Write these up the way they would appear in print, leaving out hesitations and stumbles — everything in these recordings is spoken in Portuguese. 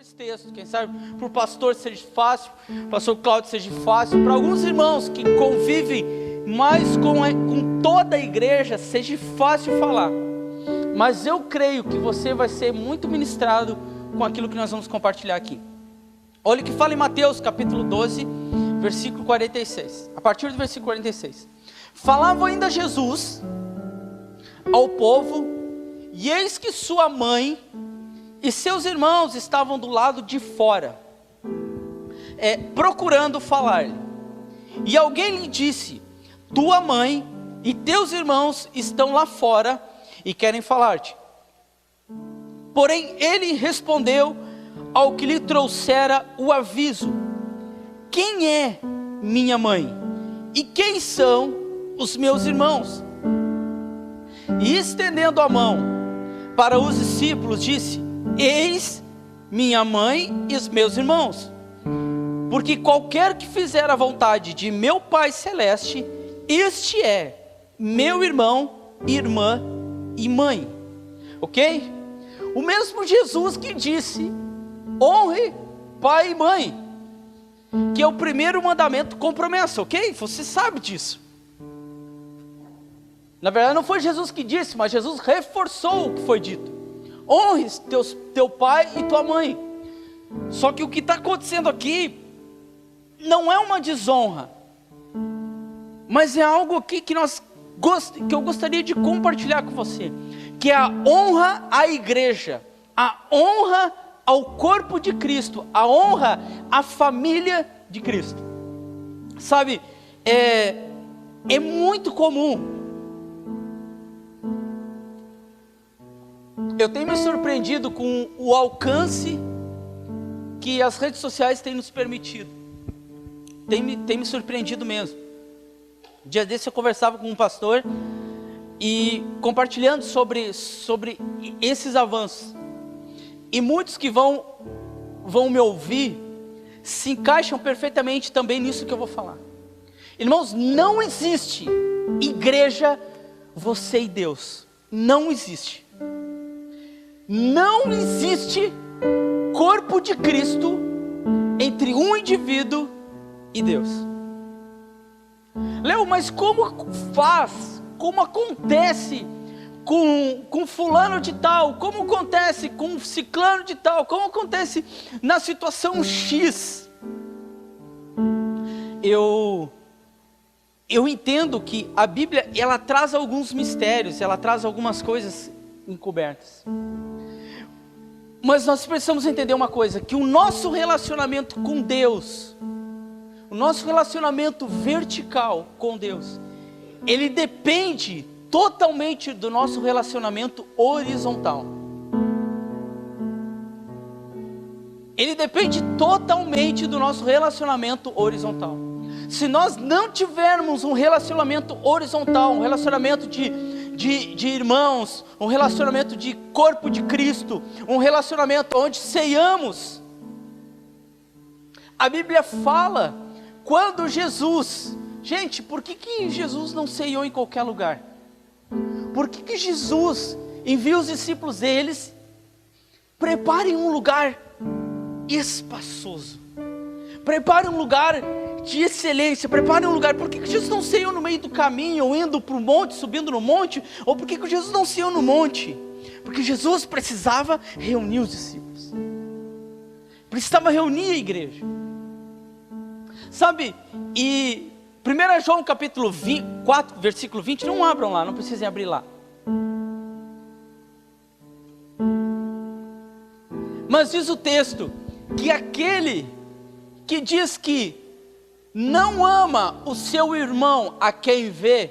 esse texto, quem sabe para o pastor seja fácil, pastor Cláudio seja fácil, para alguns irmãos que convivem mais com toda a igreja, seja fácil falar, mas eu creio que você vai ser muito ministrado com aquilo que nós vamos compartilhar aqui. Olha o que fala em Mateus capítulo 12, versículo 46, a partir do versículo 46, falava ainda Jesus ao povo, e eis que sua mãe e seus irmãos estavam do lado de fora, procurando falar-lhe. E alguém lhe disse: tua mãe e teus irmãos estão lá fora e querem falar-te. Porém ele respondeu ao que lhe trouxera o aviso: quem é minha mãe? E quem são os meus irmãos? E estendendo a mão para os discípulos, disse: eis minha mãe e os meus irmãos, porque qualquer que fizer a vontade de meu Pai Celeste, este é meu irmão, irmã e mãe. Ok? O mesmo Jesus que disse: honre pai e mãe, que é o primeiro mandamento com promessa, ok? Você sabe disso. Na verdade não foi Jesus que disse, mas Jesus reforçou o que foi dito: honre teu pai e tua mãe. Só que o que está acontecendo aqui não é uma desonra, mas é algo aqui que eu gostaria de compartilhar com você, que é a honra à igreja, a honra ao corpo de Cristo, a honra à família de Cristo. Sabe, é muito comum. Eu tenho me surpreendido com o alcance que as redes sociais têm nos permitido. Tem me surpreendido mesmo. Um dia desse eu conversava com um pastor e compartilhando sobre esses avanços. E muitos que vão me ouvir se encaixam perfeitamente também nisso que eu vou falar. Irmãos, não existe igreja, você e Deus. Não existe. Não existe corpo de Cristo entre um indivíduo e Deus. Léo, mas como acontece com fulano de tal, como acontece com ciclano de tal, como acontece na situação X? Eu entendo que a Bíblia, ela traz alguns mistérios, ela traz algumas coisas encobertas. Mas nós precisamos entender uma coisa, que o nosso relacionamento com Deus, o nosso relacionamento vertical com Deus, ele depende totalmente do nosso relacionamento horizontal. Ele depende totalmente do nosso relacionamento horizontal. Se nós não tivermos um relacionamento horizontal, um relacionamento de irmãos, um relacionamento de corpo de Cristo, um relacionamento onde ceiamos, a Bíblia fala, quando Jesus, gente, por que Jesus não ceiou em qualquer lugar? Por que Jesus envia os discípulos deles, preparem um lugar espaçoso, preparem um lugar de excelência, preparem um lugar? Por que Jesus não ceiou no meio do caminho, ou indo para o monte, subindo no monte? Ou por que Jesus não ceiou no monte? Porque Jesus precisava reunir os discípulos, precisava reunir a igreja, sabe? E 1 João capítulo 4, versículo 20, não abram lá, não precisem abrir lá. Mas diz o texto, que aquele que diz que não ama o seu irmão a quem vê,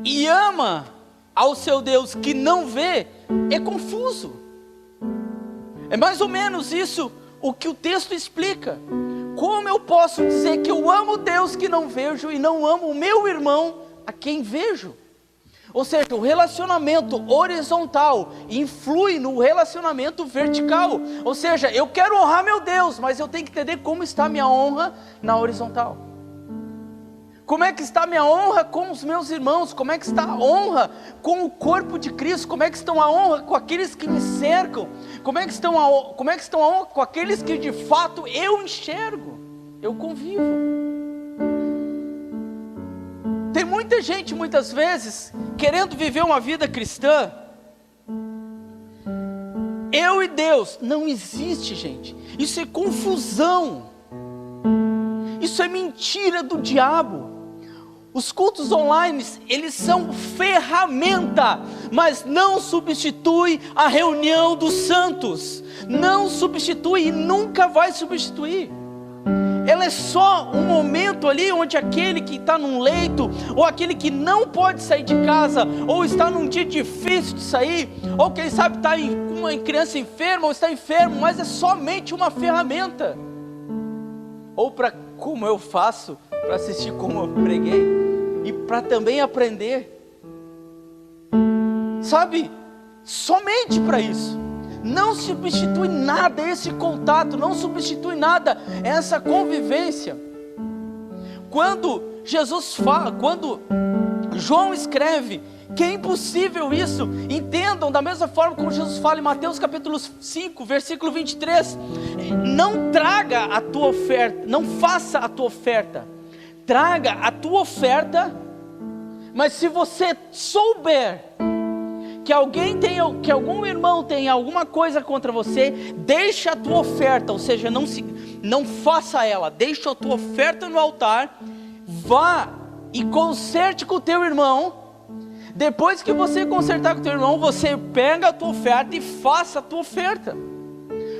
e ama ao seu Deus que não vê, é confuso. É mais ou menos isso o que o texto explica. Como eu posso dizer que eu amo Deus que não vejo e não amo o meu irmão a quem vejo? Ou seja, o relacionamento horizontal influi no relacionamento vertical. Ou seja, eu quero honrar meu Deus, mas eu tenho que entender como está a minha honra na horizontal. Como é que está a minha honra com os meus irmãos? Como é que está a honra com o corpo de Cristo? Como é que estão a honra com aqueles que me cercam? Como é que estão a honra com aqueles que de fato eu enxergo, eu convivo? Tem muita gente, muitas vezes, querendo viver uma vida cristã. Eu e Deus, não existe, gente. Isso é confusão. Isso é mentira do diabo. Os cultos online, eles são ferramenta, mas não substitui a reunião dos santos. Não substitui e nunca vai substituir. Ela é só um momento ali onde aquele que está num leito, ou aquele que não pode sair de casa, ou está num dia difícil de sair, ou quem sabe está com uma criança enferma, ou está enfermo, mas é somente uma ferramenta. Ou para, como eu faço, para assistir como eu preguei, e para também aprender, sabe, somente para isso. Não substitui nada esse contato, não substitui nada essa convivência. Quando Jesus fala, quando João escreve que é impossível isso, entendam da mesma forma como Jesus fala em Mateus capítulo 5, versículo 23, não traga a tua oferta, não faça a tua oferta, traga a tua oferta, mas se você souber que algum irmão tem alguma coisa contra você, deixa a tua oferta, ou seja, não faça ela, deixa a tua oferta no altar, vá e conserte com o teu irmão. Depois que você consertar com o teu irmão, você pega a tua oferta e faça a tua oferta.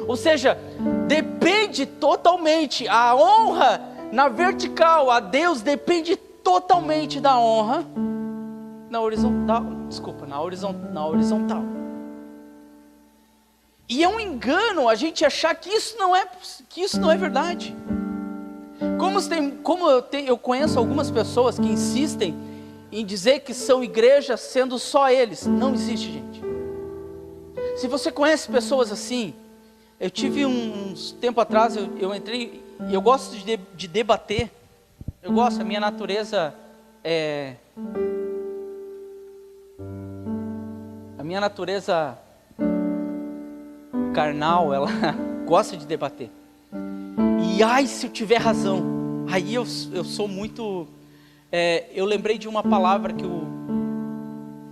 Ou seja, depende totalmente, a honra na vertical, a Deus depende totalmente da honra na horizontal. E é um engano a gente achar que isso não é verdade. Eu conheço algumas pessoas que insistem em dizer que são igrejas sendo só eles. Não existe, gente. Se você conhece pessoas assim, eu tive uns tempo atrás, eu entrei, e eu gosto de debater. Eu gosto, a minha natureza é... A minha natureza carnal, ela gosta de debater. E ai, se eu tiver razão, aí eu sou muito... eu lembrei de uma palavra que o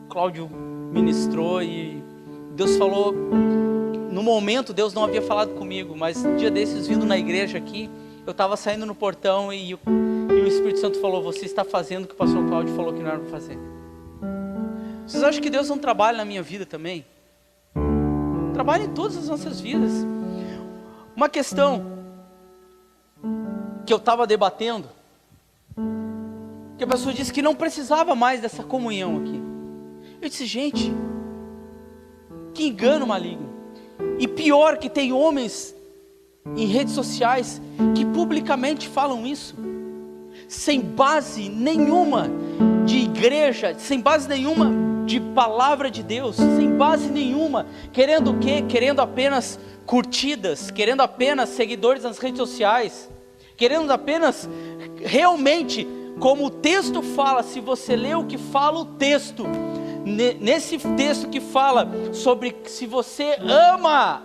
Cláudio ministrou e Deus falou... No momento Deus não havia falado comigo, mas um dia desses vindo na igreja aqui, eu estava saindo no portão e o Espírito Santo falou: você está fazendo o que o pastor Cláudio falou que não era para fazer. Vocês acham que Deus não trabalha na minha vida também? Trabalha em todas as nossas vidas. Uma questão que eu estava debatendo, que a pessoa disse que não precisava mais dessa comunhão aqui. Eu disse: gente, que engano maligno. E pior, que tem homens em redes sociais que publicamente falam isso, sem base nenhuma de igreja, sem base nenhuma de palavra de Deus, sem base nenhuma, querendo o quê? Querendo apenas curtidas, querendo apenas seguidores nas redes sociais, querendo apenas realmente, como o texto fala, se você lê o que fala o texto, nesse texto que fala sobre se você ama,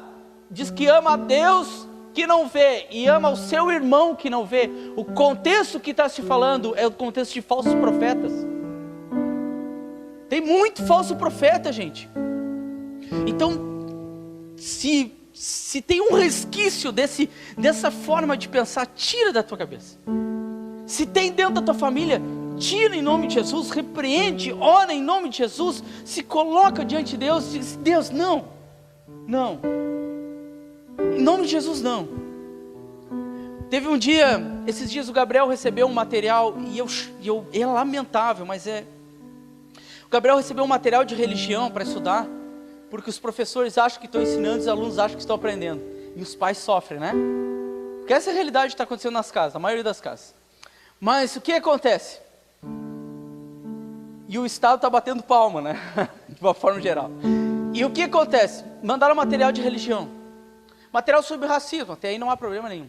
diz que ama a Deus que não vê e ama o seu irmão que não vê, o contexto que está se falando é o contexto de falsos profetas. Tem muito falso profeta, gente. Então, se tem um resquício dessa forma de pensar, tira da tua cabeça. Se tem dentro da tua família, tira em nome de Jesus, repreende, ora em nome de Jesus, se coloca diante de Deus e diz: Deus, não, em nome de Jesus não. Teve um dia, esses dias o Gabriel recebeu um material, e é lamentável, mas o Gabriel recebeu um material de religião para estudar, porque os professores acham que estão ensinando, os alunos acham que estão aprendendo, e os pais sofrem, né? Porque essa é a realidade que está acontecendo nas casas, na maioria das casas. Mas o que acontece? E o Estado está batendo palma, né? De uma forma geral. E o que acontece? Mandaram material de religião, material sobre racismo, até aí não há problema nenhum.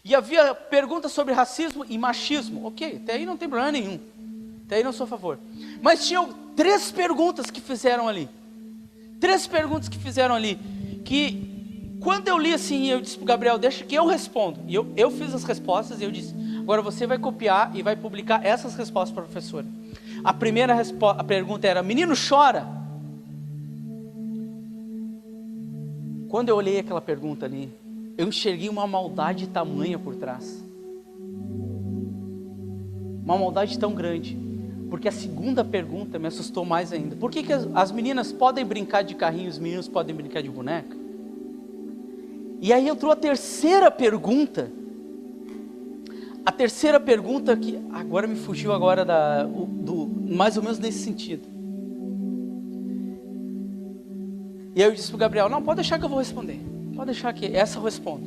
E havia perguntas sobre racismo e machismo. Ok, até aí não tem problema nenhum. Até aí não sou a favor. Mas tinham 3 perguntas que fizeram ali. 3 perguntas que fizeram ali. Que quando eu li assim, eu disse para o Gabriel, deixa que eu respondo. E eu fiz as respostas e eu disse, agora você vai copiar e vai publicar essas respostas para a professora. A primeira a pergunta era, menino chora? Quando eu olhei aquela pergunta ali, eu enxerguei uma maldade tamanha por trás. Uma maldade tão grande. Porque a segunda pergunta me assustou mais ainda. Por que as meninas podem brincar de carrinho e os meninos podem brincar de boneca? E aí entrou a terceira pergunta. A terceira pergunta que agora me fugiu agora mais ou menos nesse sentido. E aí eu disse para o Gabriel, não, pode deixar que eu vou responder. Pode deixar que essa eu respondo.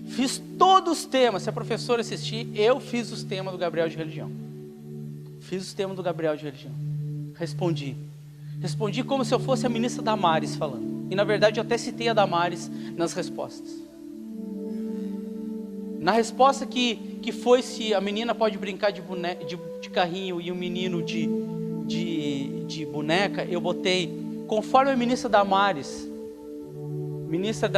Fiz todos os temas, se a professora assistir, eu fiz os temas do Gabriel de religião. Fiz os temas do Gabriel de religião. Respondi. Respondi como se eu fosse a ministra Damares falando. E na verdade eu até citei a Damares nas respostas. Na resposta que foi se a menina pode brincar de carrinho e o menino de boneca, eu botei, conforme a ministra Damares, ministra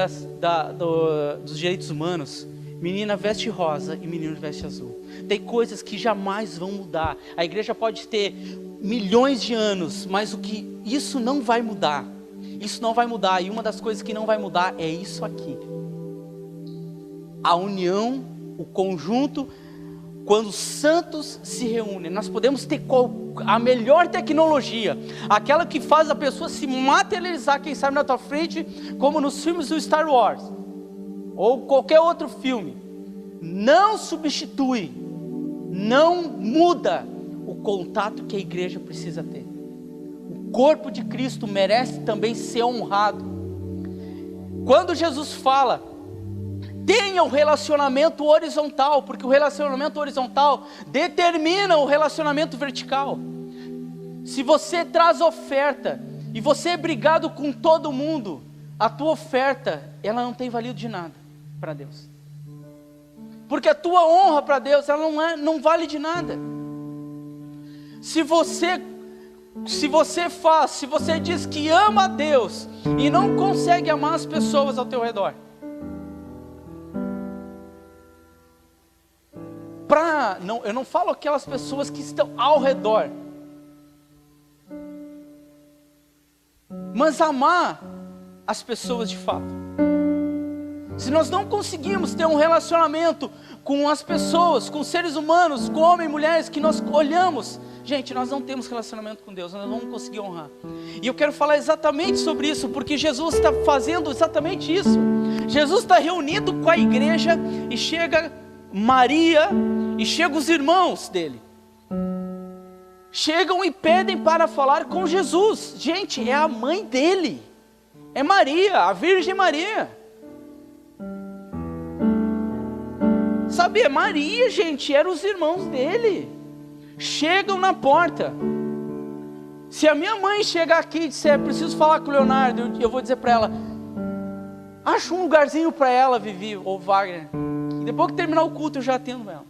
dos direitos humanos, menina veste rosa e menino veste azul. Tem coisas que jamais vão mudar. A igreja pode ter milhões de anos, mas isso não vai mudar. Isso não vai mudar. E uma das coisas que não vai mudar é isso aqui. A união, o conjunto, quando os santos se reúnem, nós podemos ter a melhor tecnologia, aquela que faz a pessoa se materializar, quem sabe na tua frente, como nos filmes do Star Wars, ou qualquer outro filme. Não substitui, não muda o contato que a igreja precisa ter. O corpo de Cristo merece também ser honrado. Quando Jesus fala, tenha um relacionamento horizontal, porque o relacionamento horizontal determina o relacionamento vertical. Se você traz oferta e você é brigado com todo mundo, a tua oferta, ela não tem valido de nada para Deus. Porque a tua honra para Deus, ela não vale de nada. Se você diz que ama a Deus e não consegue amar as pessoas ao teu redor, eu não falo aquelas pessoas que estão ao redor, mas amar as pessoas de fato. Se nós não conseguimos ter um relacionamento com as pessoas, com seres humanos, com homens e mulheres que nós olhamos, gente, nós não temos relacionamento com Deus, nós não vamos conseguir honrar. E eu quero falar exatamente sobre isso, porque Jesus está fazendo exatamente isso. Jesus está reunido com a igreja e chega Maria e chegam os irmãos dele. Chegam e pedem para falar com Jesus. Gente, é a mãe dele. É Maria, a Virgem Maria. Sabia, Maria, gente, eram os irmãos dele. Chegam na porta. Se a minha mãe chegar aqui e disser, preciso falar com o Leonardo, eu vou dizer para ela, acha um lugarzinho para ela, Vivi ou Wagner. E depois que terminar o culto eu já atendo ela.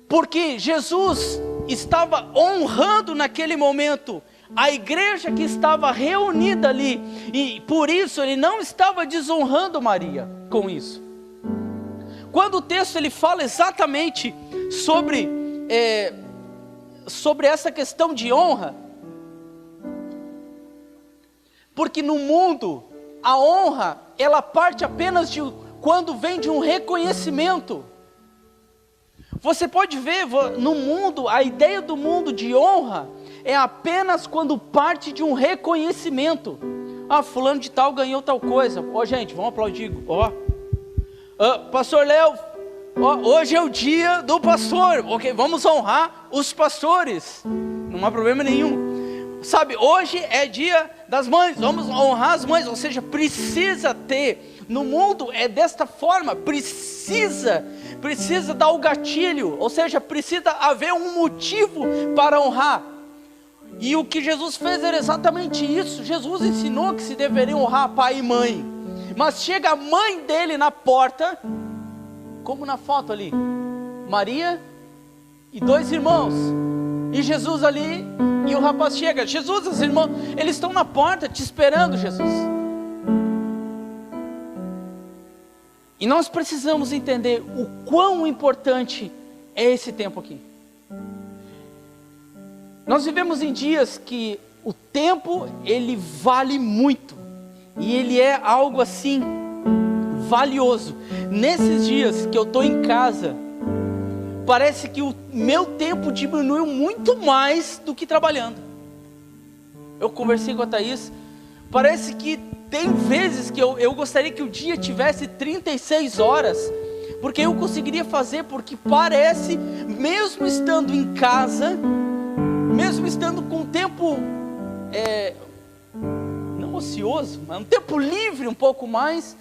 Porque Jesus estava honrando naquele momento a igreja que estava reunida ali, e por isso ele não estava desonrando Maria com isso. Quando o texto ele fala exatamente sobre essa questão de honra, porque no mundo a honra ela parte apenas de quando vem de um reconhecimento. Você pode ver no mundo, a ideia do mundo de honra é apenas quando parte de um reconhecimento. Ah, fulano de tal ganhou tal coisa. Ó, gente, vamos aplaudir. Pastor Léo, hoje é o dia do pastor. Ok, vamos honrar os pastores. Não há problema nenhum. Sabe, hoje é dia das mães. Vamos honrar as mães. Ou seja, precisa ter. No mundo é desta forma. Precisa dar o gatilho. Ou seja, precisa haver um motivo para honrar. E o que Jesus fez era exatamente isso. Jesus ensinou que se deveriam honrar pai e mãe. Mas chega a mãe dele na porta, como na foto ali, Maria e 2 irmãos. E Jesus ali, e o rapaz chega. Jesus, os irmãos, eles estão na porta te esperando, Jesus. E nós precisamos entender o quão importante é esse tempo aqui. Nós vivemos em dias que o tempo, ele vale muito. E ele é algo assim, valioso. Nesses dias que eu estou em casa, parece que o meu tempo diminuiu muito mais do que trabalhando. Eu conversei com a Thaís, parece que tem vezes que eu gostaria que o dia tivesse 36 horas, porque eu conseguiria fazer, porque parece, mesmo estando em casa, mesmo estando com tempo, não ocioso, mas um tempo livre um pouco mais,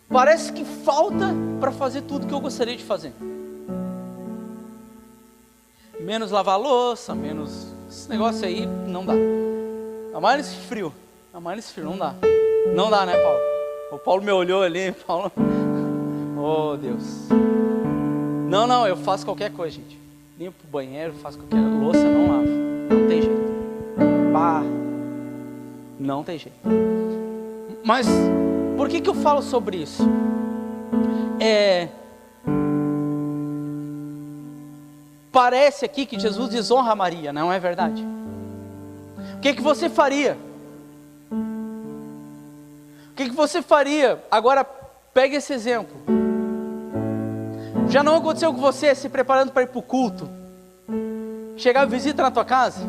parece que falta para fazer tudo que eu gostaria de fazer. Menos lavar louça, menos esse negócio aí, não dá. A mais nesse frio, não dá. Não dá, né, Paulo? O Paulo me olhou ali, Paulo. Oh, Deus. Não, eu faço qualquer coisa, gente. Limpo o banheiro, faço qualquer louça, não lavo. Não tem jeito. Pá. Não tem jeito. Mas, por que eu falo sobre isso? Parece aqui que Jesus desonra Maria, não é verdade? O que você faria? O que você faria? Agora, pegue esse exemplo. Já não aconteceu com você se preparando para ir para o culto? Chegar a visita na tua casa?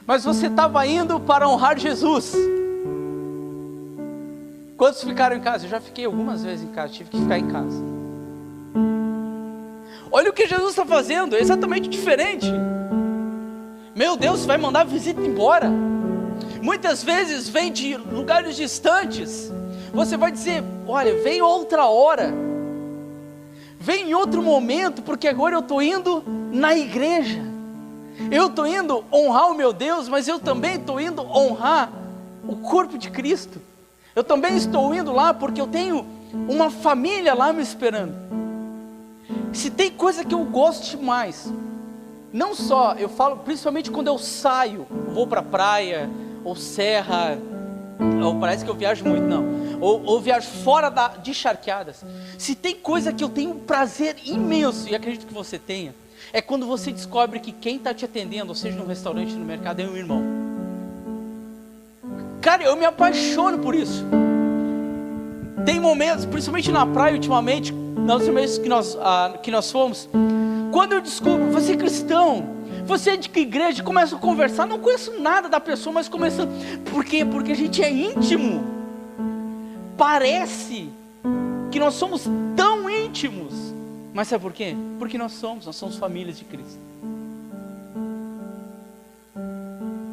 Mas você estava indo para honrar Jesus. Quantos ficaram em casa? Eu já fiquei algumas vezes em casa, tive que ficar em casa. Olha o que Jesus está fazendo, é exatamente diferente. Meu Deus, vai mandar a visita embora. Muitas vezes vem de lugares distantes. Você vai dizer, olha, vem outra hora, vem em outro momento, porque agora eu estou indo na igreja. Eu estou indo honrar o meu Deus, mas eu também estou indo honrar o corpo de Cristo. Eu também estou indo lá porque eu tenho uma família lá me esperando. Se tem coisa que eu gosto demais, não só, eu falo principalmente quando eu saio, eu vou para a praia, ou serra, ou parece que eu viajo muito, não, ou viajo fora de charqueadas. Se tem coisa que eu tenho um prazer imenso, e acredito que você tenha, é quando você descobre que quem está te atendendo, ou seja, no restaurante, no mercado, é um irmão. Cara, eu me apaixono por isso. Tem momentos, principalmente na praia ultimamente, nas últimas vezes que nós fomos, quando eu descubro, você é cristão, você é de que igreja, começa a conversar, não conheço nada da pessoa, mas começa, por quê? Porque a gente é íntimo, parece que nós somos tão íntimos, mas sabe por quê? Porque nós somos famílias de Cristo.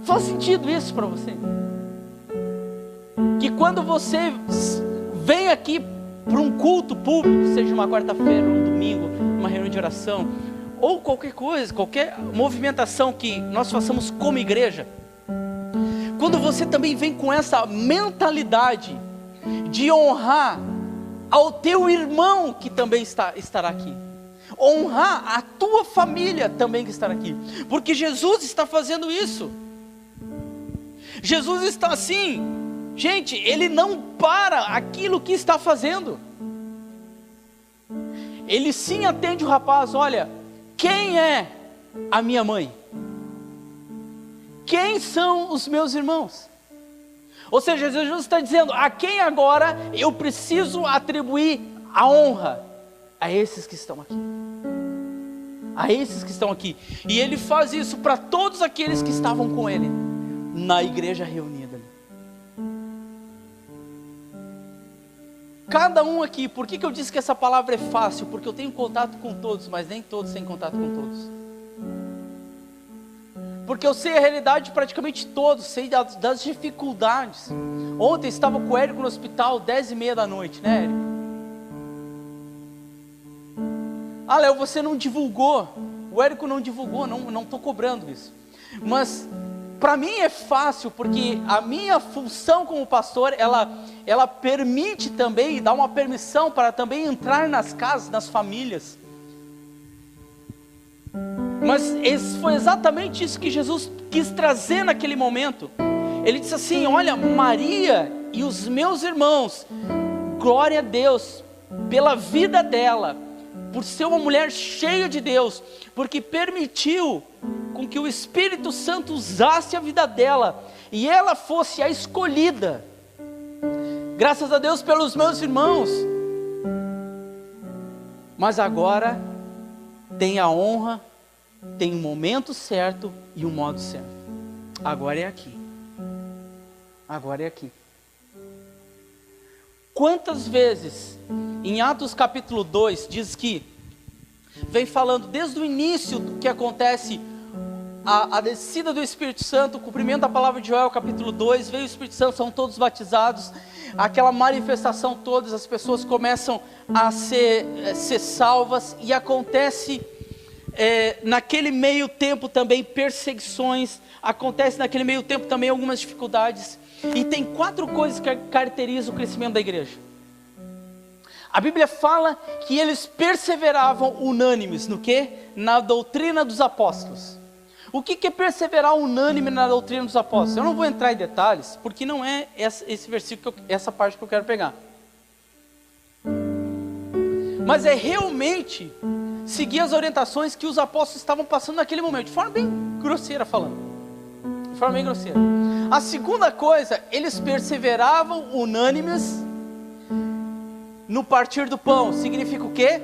Faz sentido isso para você? Que quando você vem aqui para um culto público, seja uma quarta-feira, um domingo, uma reunião de oração, ou qualquer coisa, qualquer movimentação que nós façamos como igreja, quando você também vem com essa mentalidade de honrar ao teu irmão que também estará aqui, honrar a tua família também que estará aqui, porque Jesus está fazendo isso. Jesus está assim, gente, Ele não para aquilo que está fazendo. Ele sim atende o rapaz, olha, quem é a minha mãe? Quem são os meus irmãos? Ou seja, Jesus está dizendo, a quem agora eu preciso atribuir a honra? A esses que estão aqui. A esses que estão aqui. E Ele faz isso para todos aqueles que estavam com Ele, na igreja reunida. Cada um aqui, por que eu disse que essa palavra é fácil? Porque eu tenho contato com todos, mas nem todos têm contato com todos. Porque eu sei a realidade de praticamente todos, sei das dificuldades. Ontem estava com o Érico no hospital, 10h30 da noite, né, Érico? Ah, Léo, você não divulgou. O Érico não divulgou, não estou cobrando isso. Mas para mim é fácil, porque a minha função como pastor, ela permite também, dá uma permissão para também entrar nas casas, nas famílias. Mas foi exatamente isso que Jesus quis trazer naquele momento. Ele disse assim: olha, Maria e os meus irmãos, glória a Deus pela vida dela, por ser uma mulher cheia de Deus, porque permitiu com que o Espírito Santo usasse a vida dela, e ela fosse a escolhida. Graças a Deus pelos meus irmãos. Mas agora tem a honra, tem um momento certo e um modo certo. Agora é aqui. Agora é aqui. Quantas vezes em Atos capítulo 2 diz que vem falando desde o início do que acontece, a descida do Espírito Santo, o cumprimento da palavra de Joel capítulo 2, veio o Espírito Santo, são todos batizados, aquela manifestação todas, as pessoas começam a ser salvas, e acontece naquele meio tempo também perseguições, acontece naquele meio tempo também algumas dificuldades, e tem 4 coisas que caracterizam o crescimento da igreja. A Bíblia fala que eles perseveravam unânimes no quê? Na doutrina dos apóstolos. O que é perseverar unânime na doutrina dos apóstolos? Eu não vou entrar em detalhes, porque não é esse versículo, essa parte que eu quero pegar. Mas é realmente seguir as orientações que os apóstolos estavam passando naquele momento, de forma bem grosseira falando. De forma bem grosseira. A segunda coisa, eles perseveravam unânimes no partir do pão. Significa o quê?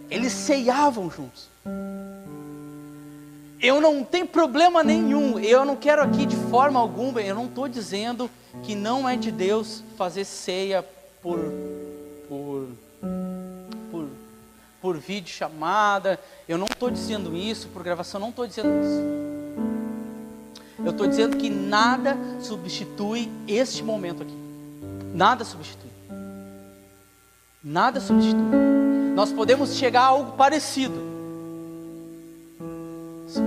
Eles ceiavam juntos. Eu não tenho problema nenhum, eu não quero aqui de forma alguma, eu não estou dizendo que não é de Deus fazer ceia por vídeo chamada, eu não estou dizendo isso, por gravação, não estou dizendo isso. Eu estou dizendo que nada substitui este momento aqui. Nada substitui. Nada substitui. Nós podemos chegar a algo parecido.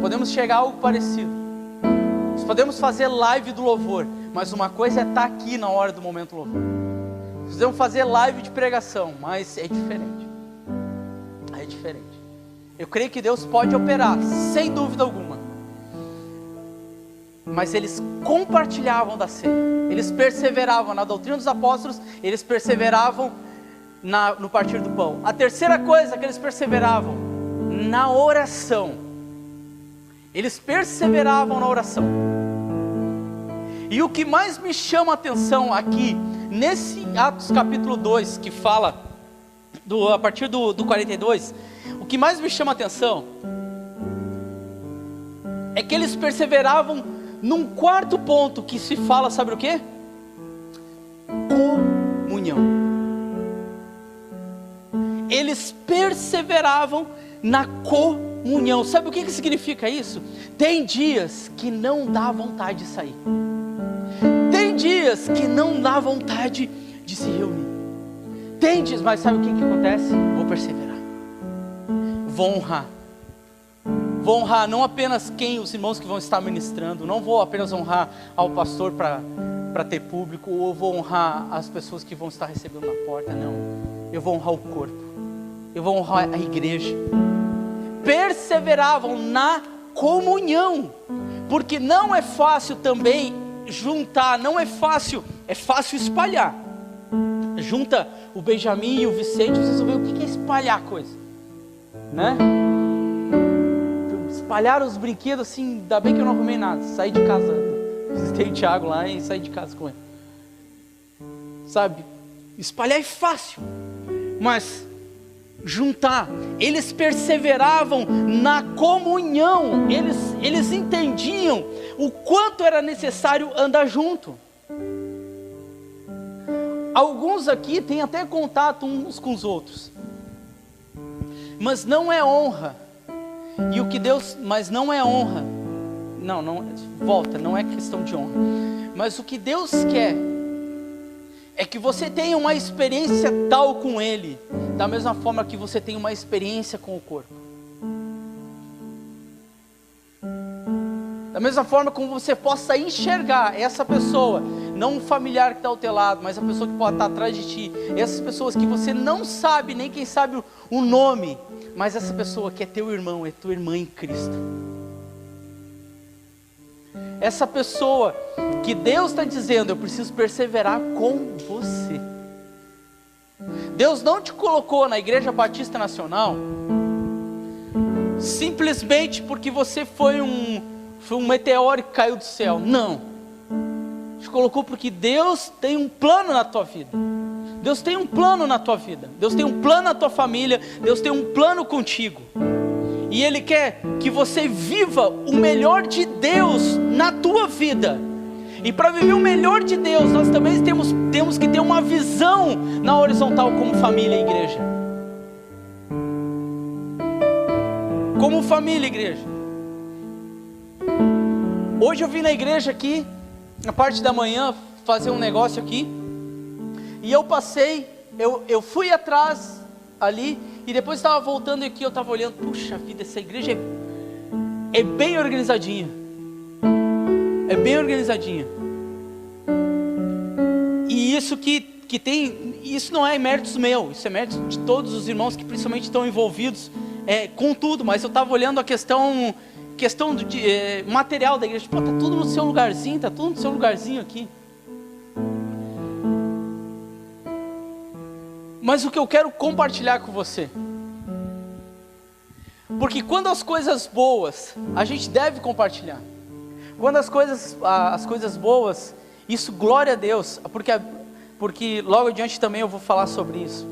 Podemos chegar a algo parecido. Nós podemos fazer live do louvor, mas uma coisa é estar aqui na hora do momento do louvor. Nós podemos fazer live de pregação, mas é diferente. É diferente. Eu creio que Deus pode operar, sem dúvida alguma. Mas eles compartilhavam da ceia. Eles perseveravam na doutrina dos apóstolos. Eles perseveravam no partir do pão. A terceira coisa que eles perseveravam, na oração. Eles perseveravam na oração. E o que mais me chama a atenção aqui, nesse Atos capítulo 2, que fala, a partir do 42, o que mais me chama a atenção, é que eles perseveravam num quarto ponto, que se fala, sabe o quê? Comunhão. Eles perseveravam na comunhão. Sabe o que significa isso? Tem dias que não dá vontade de sair. Tem dias que não dá vontade de se reunir. Tem dias, mas sabe o que acontece? Vou perseverar. Vou honrar. Vou honrar não apenas os irmãos que vão estar ministrando. Não vou apenas honrar ao pastor para ter público, ou vou honrar as pessoas que vão estar recebendo na porta. Não. Eu vou honrar o corpo. Eu vou honrar a igreja. Perseveravam na comunhão, porque não é fácil também juntar, não é fácil, é fácil espalhar. Junta o Benjamin e o Vicente, vocês vão ver o que é espalhar coisa, né? Espalhar os brinquedos assim, ainda bem que eu não arrumei nada, saí de casa, visitei o Thiago lá e saí de casa com ele, sabe? Espalhar é fácil, mas juntar, eles perseveravam na comunhão, eles entendiam o quanto era necessário andar junto. Alguns aqui têm até contato uns com os outros, mas não é honra. E o que Deus, mas não é honra. Não, volta, não é questão de honra. Mas o que Deus quer é que você tenha uma experiência tal com Ele, da mesma forma que você tem uma experiência com o corpo. Da mesma forma como você possa enxergar essa pessoa, não um familiar que está ao teu lado, mas a pessoa que pode estar atrás de ti, essas pessoas que você não sabe, nem quem sabe o nome, mas essa pessoa que é teu irmão, é tua irmã em Cristo. Essa pessoa que Deus está dizendo, eu preciso perseverar com você. Deus não te colocou na Igreja Batista Nacional simplesmente porque você foi um meteoro que caiu do céu. Não. Te colocou porque Deus tem um plano na tua vida. Deus tem um plano na tua vida. Deus tem um plano na tua família. Deus tem um plano contigo. E Ele quer que você viva o melhor de Deus na tua vida. E para viver o melhor de Deus, nós também temos que ter uma visão na horizontal como família e igreja. Como família e igreja. Hoje eu vim na igreja aqui, na parte da manhã, fazer um negócio aqui. E eu passei, eu fui atrás ali, e depois estava voltando aqui, eu estava olhando, puxa vida, essa igreja é bem organizadinha. É bem organizadinha. E isso que tem, isso não é méritos meu, isso é mérito de todos os irmãos que principalmente estão envolvidos com tudo. Mas eu estava olhando a questão material da igreja. Pô, tá tudo no seu lugarzinho, tá tudo no seu lugarzinho aqui. Mas o que eu quero compartilhar com você, porque quando as coisas boas, a gente deve compartilhar. Quando as coisas boas, isso, glória a Deus, porque logo adiante também eu vou falar sobre isso.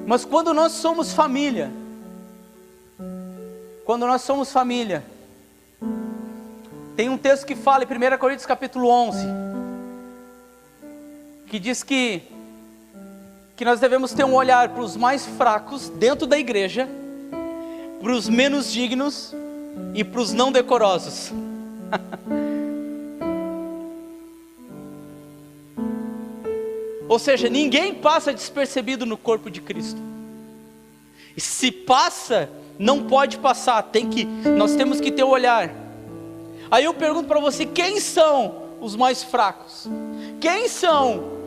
Mas quando nós somos família, tem um texto que fala em 1 Coríntios capítulo 11, que diz que nós devemos ter um olhar para os mais fracos dentro da igreja, para os menos dignos e para os não decorosos. Ou seja, ninguém passa despercebido no corpo de Cristo. E se passa, não pode passar, nós temos que ter o olhar. Aí eu pergunto para você, quem são os mais fracos? Quem são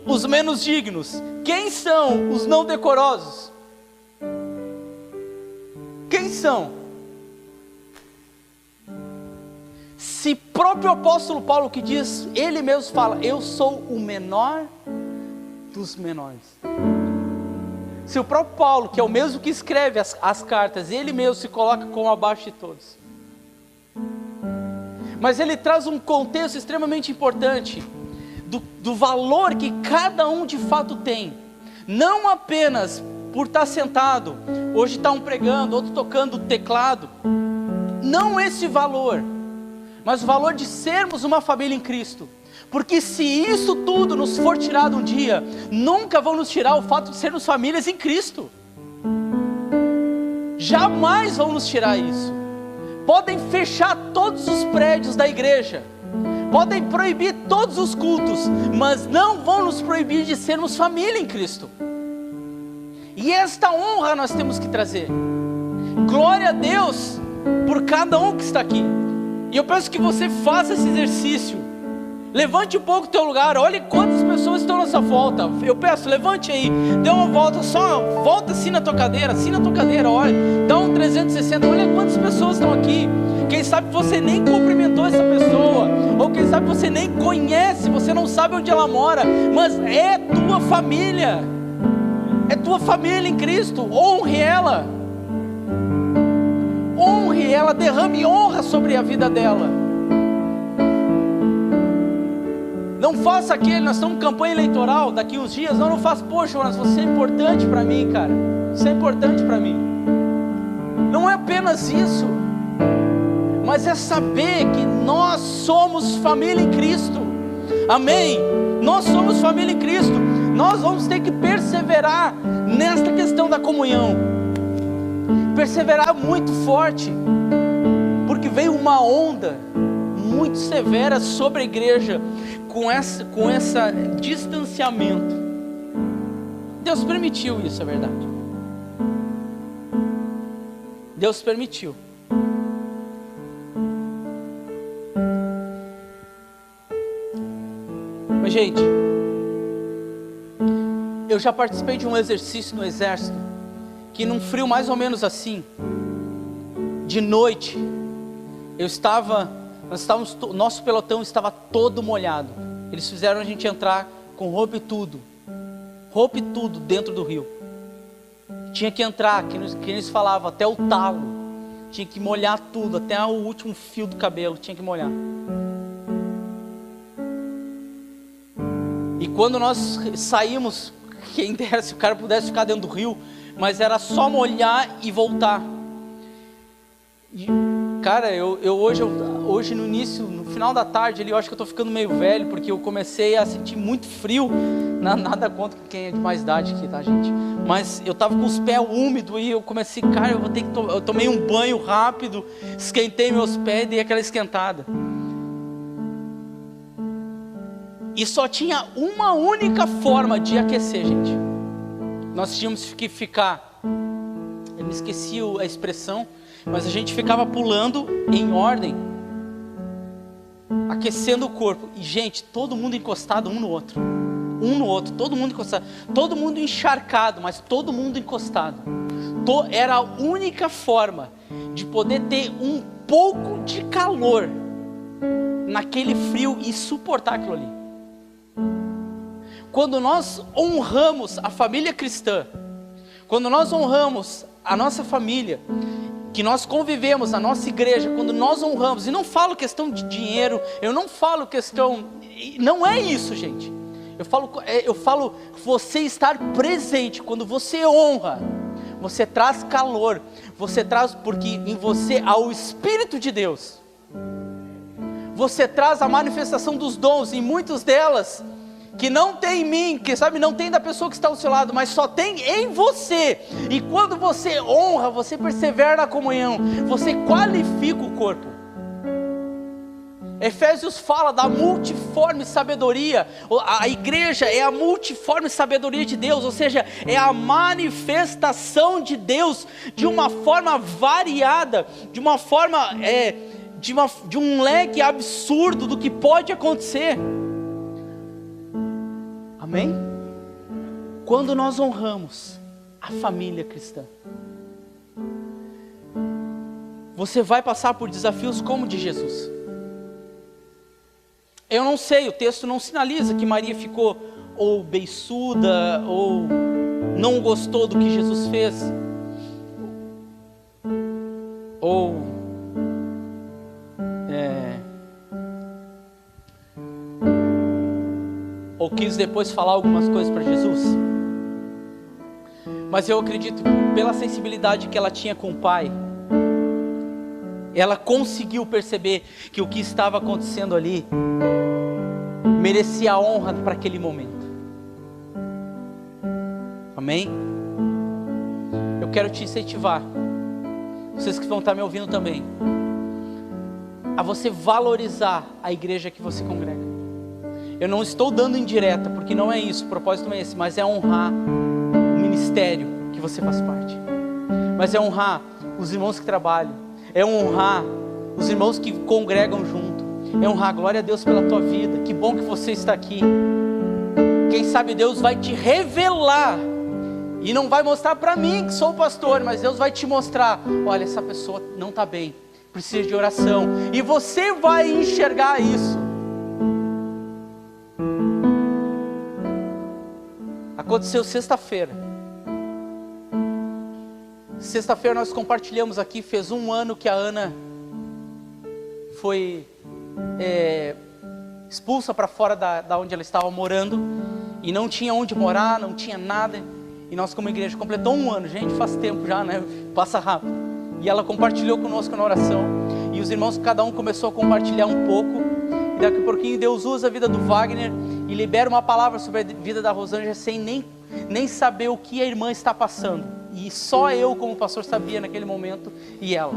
os menos dignos? Quem são os não decorosos? Quem são? Se próprio apóstolo Paulo que diz, ele mesmo fala, eu sou o menor dos menores. Se o próprio Paulo, que é o mesmo que escreve as cartas, ele mesmo se coloca como abaixo de todos. Mas ele traz um contexto extremamente importante do valor que cada um de fato tem. Não apenas por estar sentado, hoje está um pregando, outro tocando teclado. Não esse valor, mas o valor de sermos uma família em Cristo. Porque se isso tudo nos for tirado um dia, nunca vão nos tirar o fato de sermos famílias em Cristo. Jamais vão nos tirar isso. Podem fechar todos os prédios da igreja, podem proibir todos os cultos, mas não vão nos proibir de sermos família em Cristo. E esta honra nós temos que trazer. Glória a Deus por cada um que está aqui. E eu peço que você faça esse exercício. Levante um pouco o teu lugar, olhe quantas pessoas estão nessa volta. Eu peço, levante aí, dê uma volta, só volta assim na tua cadeira, olha, dá um 360, olha quantas pessoas estão aqui. Quem sabe você nem cumprimentou essa pessoa, ou quem sabe você nem conhece, você não sabe onde ela mora, mas é tua família em Cristo. Honre ela, derrame honra sobre a vida dela. Não faça nós estamos em campanha eleitoral, daqui uns dias, não faça, poxa, mas você é importante para mim, cara, você é importante para mim. Não é apenas isso, mas é saber que nós somos família em Cristo, amém? Nós somos família em Cristo, nós vamos ter que perseverar nesta questão da comunhão, perseverar muito forte, porque veio uma onda muito severa sobre a igreja, com esse distanciamento. Deus permitiu isso, é verdade. Deus permitiu. Mas, gente, eu já participei de um exercício no exército, que num frio mais ou menos assim, de noite, nosso pelotão estava todo molhado. Eles fizeram a gente entrar com roupa e tudo dentro do rio. Tinha que entrar, que eles falavam, até o talo. Tinha que molhar tudo, até o último fio do cabelo, tinha que molhar. E quando nós saímos, quem dera se o cara pudesse ficar dentro do rio, mas era só molhar e voltar. E, cara, eu hoje no início, no final da tarde ali, eu acho que eu tô ficando meio velho, porque eu comecei a sentir muito frio. Nada contra quem é de mais idade aqui, tá, gente? Mas eu tava com os pés úmidos e eu comecei, cara, eu tomei um banho rápido, esquentei meus pés e dei aquela esquentada. E só tinha uma única forma de aquecer, gente. Nós tínhamos que ficar, eu me esqueci a expressão, mas a gente ficava pulando em ordem, aquecendo o corpo. E, gente, todo mundo encostado um no outro, todo mundo encostado, todo mundo encharcado, mas todo mundo encostado. Era a única forma de poder ter um pouco de calor naquele frio e suportar aquilo ali. Quando nós honramos a família cristã, quando nós honramos a nossa família, que nós convivemos, a nossa igreja, quando nós honramos, e não falo questão de dinheiro, eu não falo questão, não é isso, gente. Eu falo você estar presente. Quando você honra, você traz calor, você traz, porque em você há o Espírito de Deus. Você traz a manifestação dos dons, e muitas delas que não tem em mim, que sabe, não tem da pessoa que está ao seu lado, mas só tem em você. E quando você honra, você persevera na comunhão, você qualifica o corpo. Efésios fala da multiforme sabedoria. A igreja é a multiforme sabedoria de Deus, ou seja, é a manifestação de Deus de uma forma variada, de uma forma, de um leque absurdo do que pode acontecer. Amém? Quando nós honramos a família cristã, você vai passar por desafios como o de Jesus. Eu não sei, o texto não sinaliza que Maria ficou ou beiçuda, ou não gostou do que Jesus fez, ou quis depois falar algumas coisas para Jesus. Mas eu acredito, pela sensibilidade que ela tinha com o Pai, ela conseguiu perceber que o que estava acontecendo ali merecia a honra para aquele momento. Amém? Eu quero te incentivar, vocês que vão estar me ouvindo também, a você valorizar a igreja que você congrega. Eu não estou dando indireta, porque não é isso, o propósito não é esse, mas é honrar o ministério que você faz parte. Mas é honrar os irmãos que trabalham, é honrar os irmãos que congregam junto, é honrar, glória a Deus pela tua vida, que bom que você está aqui. Quem sabe Deus vai te revelar, e não vai mostrar para mim que sou o pastor, mas Deus vai te mostrar, olha, essa pessoa não está bem, precisa de oração, e você vai enxergar isso. Aconteceu sexta-feira. Sexta-feira nós compartilhamos aqui, fez 1 ano que a Ana foi expulsa para fora da onde ela estava morando, e não tinha onde morar, não tinha nada, e nós como igreja completou 1 ano, gente, faz tempo já, né, passa rápido, e ela compartilhou conosco na oração, e os irmãos, cada um começou a compartilhar um pouco, e daqui a pouquinho Deus usa a vida do Wagner, e libera uma palavra sobre a vida da Rosângela, sem nem saber o que a irmã está passando, e só eu como pastor sabia naquele momento, e ela.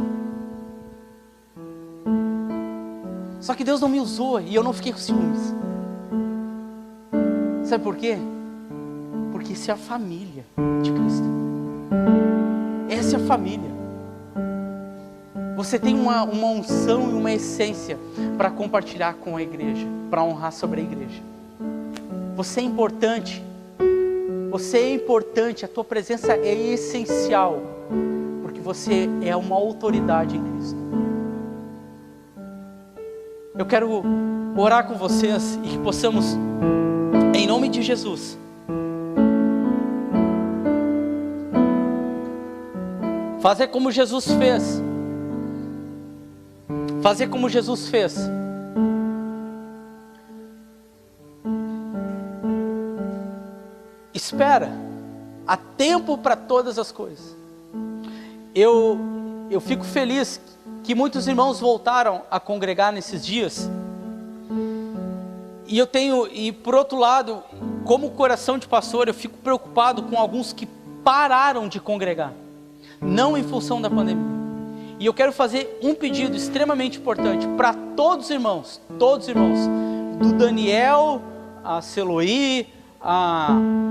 Só que Deus não me usou, e eu não fiquei com ciúmes. Sabe por quê? Porque isso é a família de Cristo. Essa é a família. Você tem uma unção e uma essência para compartilhar com a igreja, para honrar sobre a igreja. Você é importante. Você é importante, a tua presença é essencial, porque você é uma autoridade em Cristo. Eu quero orar com vocês e que possamos, em nome de Jesus, fazer como Jesus fez. Fazer como Jesus fez. Espera, há tempo para todas as coisas. Eu fico feliz que muitos irmãos voltaram a congregar nesses dias. E por outro lado, como coração de pastor, eu fico preocupado com alguns que pararam de congregar, não em função da pandemia. E eu quero fazer um pedido extremamente importante para todos os irmãos, do Daniel, a Celoí, a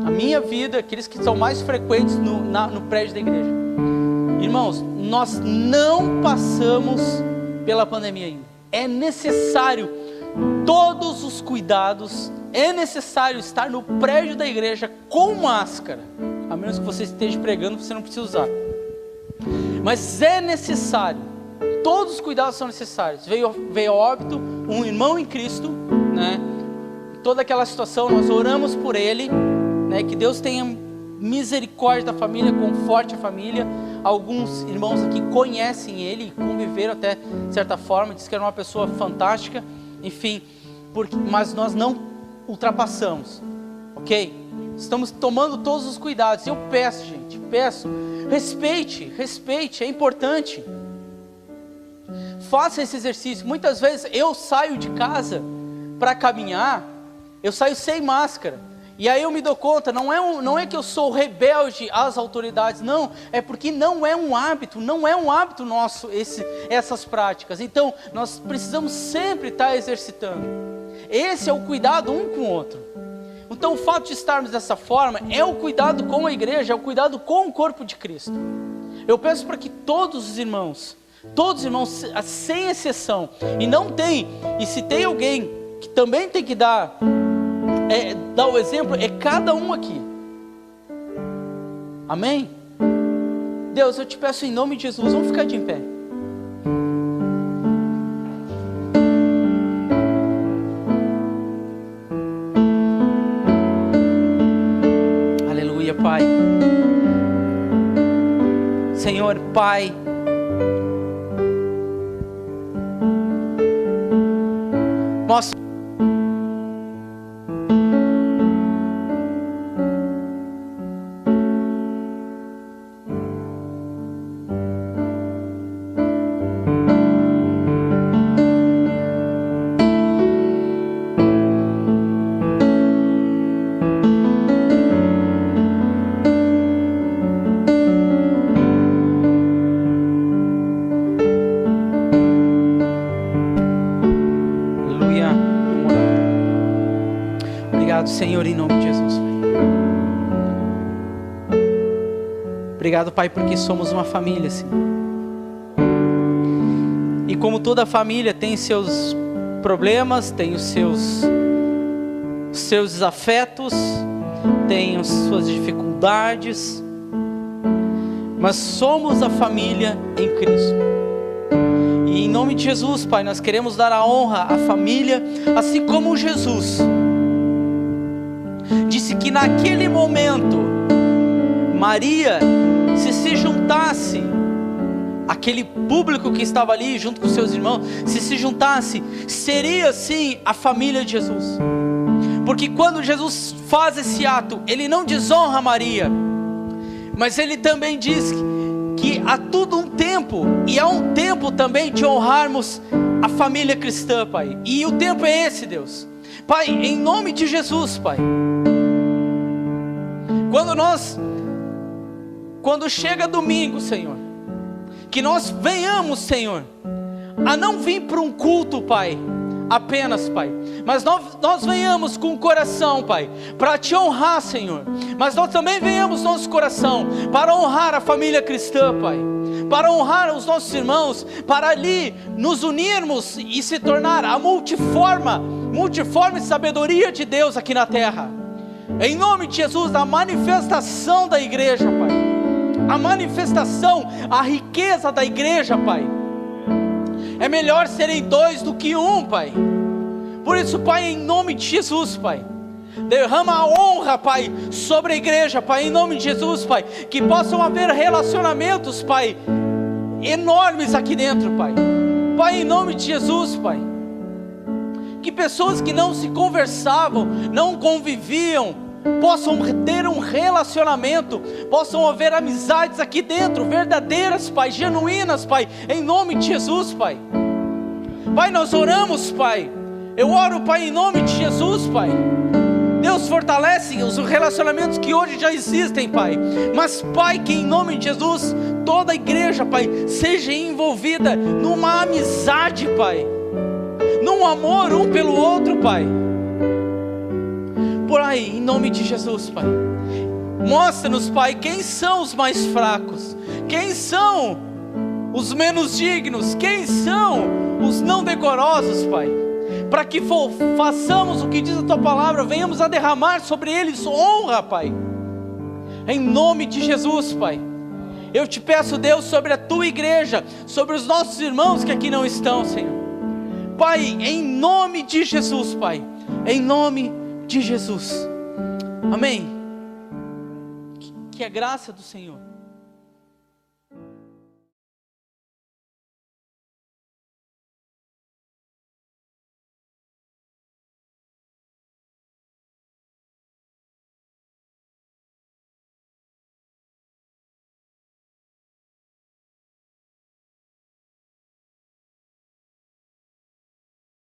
minha vida, aqueles que são mais frequentes no prédio da igreja. Irmãos, nós não passamos pela pandemia ainda. É necessário todos os cuidados, é necessário estar no prédio da igreja com máscara, a menos que você esteja pregando, você não precisa usar. Mas é necessário, todos os cuidados são necessários. Veio a óbito um irmão em Cristo, né? Toda aquela situação, nós oramos por ele, né? Que Deus tenha misericórdia da família, conforte a família. Alguns irmãos aqui conhecem ele, conviveram até de certa forma, diz que era uma pessoa fantástica, enfim, mas nós não ultrapassamos, ok? Estamos tomando todos os cuidados. Eu peço, gente, respeite, é importante. Faça esse exercício. Muitas vezes eu saio de casa para caminhar, eu saio sem máscara, e aí eu me dou conta, não é que eu sou rebelde às autoridades, não, é porque não é um hábito nosso essas práticas. Então nós precisamos sempre estar exercitando. Esse é o cuidado um com o outro. Então o fato de estarmos dessa forma é o cuidado com a igreja, é o cuidado com o corpo de Cristo. Eu peço para que todos os irmãos, sem exceção, e se tem alguém que também tem que dar o exemplo, é cada um aqui. Amém? Deus, eu te peço em nome de Jesus, vamos ficar de em pé. Aleluia, Pai. Senhor, Pai, nós Senhor, em nome de Jesus, Pai. Obrigado, Pai, porque somos uma família, Senhor. E como toda família tem seus problemas, tem os seus desafetos, tem as suas dificuldades, mas somos a família em Cristo. E em nome de Jesus, Pai, nós queremos dar a honra à família, assim como Jesus disse que naquele momento Maria, se juntasse, aquele público que estava ali junto com seus irmãos, se juntasse, seria sim a família de Jesus. Porque quando Jesus faz esse ato, ele não desonra Maria, mas ele também diz que há tudo um tempo, e há um tempo também de honrarmos a família cristã, Pai. E o tempo é esse, Deus. Pai, em nome de Jesus, Pai, quando chega domingo, Senhor, que nós venhamos, Senhor, a não vir para um culto, Pai, apenas, Pai, mas nós venhamos com o coração, Pai, para te honrar, Senhor, mas nós também venhamos nosso coração para honrar a família cristã, Pai, para honrar os nossos irmãos, para ali nos unirmos e se tornar a multiforme sabedoria de Deus aqui na terra. Em nome de Jesus, a manifestação da igreja, Pai. A manifestação, a riqueza da igreja, Pai. É melhor serem 2 do que 1, Pai. Por isso, Pai, em nome de Jesus, Pai, derrama a honra, Pai, sobre a igreja, Pai, em nome de Jesus, Pai. Que possam haver relacionamentos, Pai, enormes aqui dentro, Pai. Pai, em nome de Jesus, Pai. Que pessoas que não se conversavam, não conviviam, possam ter um relacionamento, possam haver amizades aqui dentro, verdadeiras, Pai, genuínas, Pai, em nome de Jesus, Pai. Pai, nós oramos, Pai. Eu oro, Pai, em nome de Jesus, Pai. Deus, fortalece os relacionamentos que hoje já existem, Pai. Mas, Pai, que em nome de Jesus, toda a igreja, Pai, seja envolvida numa amizade, Pai, num amor um pelo outro, Pai. Por aí, em nome de Jesus, Pai. Mostra-nos, Pai, quem são os mais fracos, quem são os menos dignos, quem são os não decorosos, Pai. Para que façamos o que diz a Tua palavra, venhamos a derramar sobre eles honra, Pai. Em nome de Jesus, Pai. Eu te peço, Deus, sobre a Tua igreja, sobre os nossos irmãos que aqui não estão, Senhor. Pai, em nome de Jesus, Pai. Em nome de Jesus. Amém. Que a graça do Senhor